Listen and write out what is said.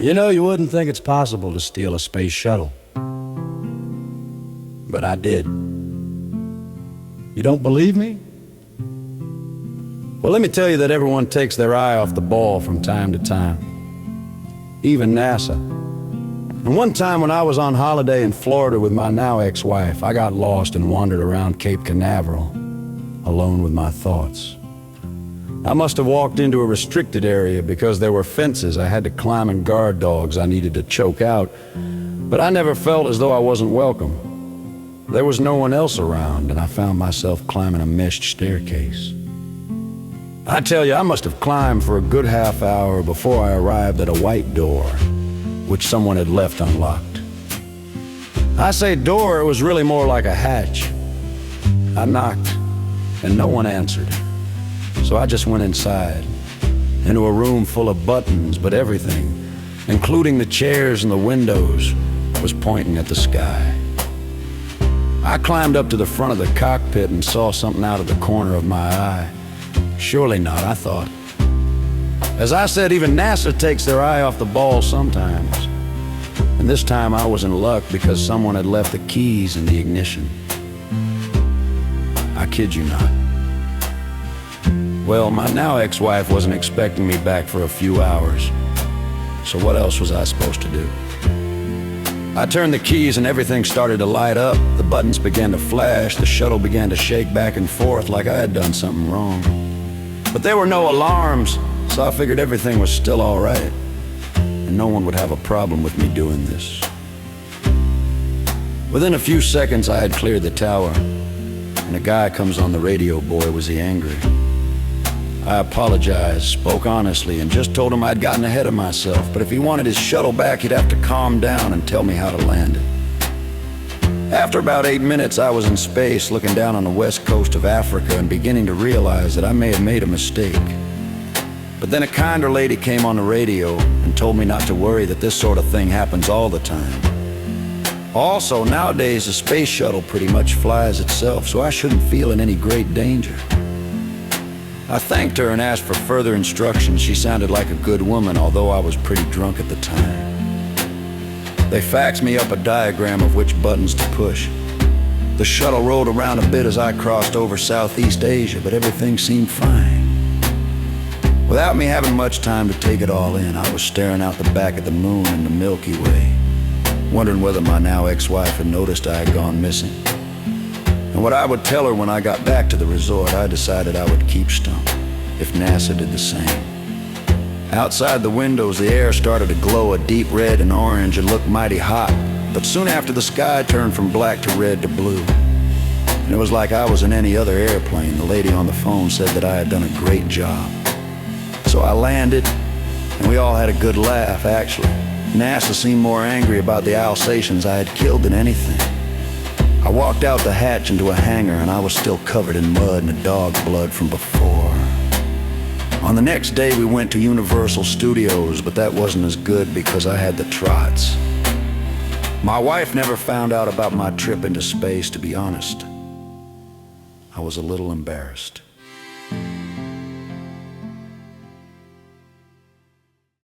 You know, you wouldn't think it's possible to steal a space shuttle. But I did. You don't believe me? Well, let me tell you that everyone takes their eye off the ball from time to time. Even NASA. And one time when I was on holiday in Florida with my now ex-wife, I got lost and wandered around Cape Canaveral, alone with my thoughts. I must have walked into a restricted area because there were fences I had to climb and guard dogs I needed to choke out, but I never felt as though I wasn't welcome. There was no one else around, and I found myself climbing a meshed staircase. I tell you, I must have climbed for a good half hour before I arrived at a white door, which someone had left unlocked. I say door, it was really more like a hatch. I knocked, and no one answered. So I just went inside, into a room full of buttons, but everything, including the chairs and the windows, was pointing at the sky. I climbed up to the front of the cockpit and saw something out of the corner of my eye. Surely not, I thought. As I said, even NASA takes their eye off the ball sometimes. And this time I was in luck because someone had left the keys in the ignition. I kid you not. Well, my now ex-wife wasn't expecting me back for a few hours. So what else was I supposed to do? I turned the keys and everything started to light up. The buttons began to flash. The shuttle began to shake back and forth like I had done something wrong. But there were no alarms, so I figured everything was still all right. And no one would have a problem with me doing this. Within a few seconds, I had cleared the tower. And a guy comes on the radio. Boy, was he angry. I apologized, spoke honestly, and just told him I'd gotten ahead of myself, but if he wanted his shuttle back, he'd have to calm down and tell me how to land it. After about 8 minutes, I was in space, looking down on the west coast of Africa and beginning to realize that I may have made a mistake. But then a kinder lady came on the radio and told me not to worry, that this sort of thing happens all the time. Also, nowadays, the space shuttle pretty much flies itself, so I shouldn't feel in any great danger. I thanked her and asked for further instructions. She sounded like a good woman, although I was pretty drunk at the time. They faxed me up a diagram of which buttons to push. The shuttle rolled around a bit as I crossed over Southeast Asia, but everything seemed fine. Without me having much time to take it all in, I was staring out the back of the moon and the Milky Way, wondering whether my now ex-wife had noticed I had gone missing. And what I would tell her when I got back to the resort, I decided I would keep stum, if NASA did the same. Outside the windows, the air started to glow a deep red and orange and looked mighty hot, but soon after the sky turned from black to red to blue. And it was like I was in any other airplane. The lady on the phone said that I had done a great job. So I landed, and we all had a good laugh, actually. NASA seemed more angry about the Alsatians I had killed than anything. I walked out the hatch into a hangar, and I was still covered in mud and the dog blood from before. On the next day, we went to Universal Studios, but that wasn't as good because I had the trots. My wife never found out about my trip into space, to be honest. I was a little embarrassed.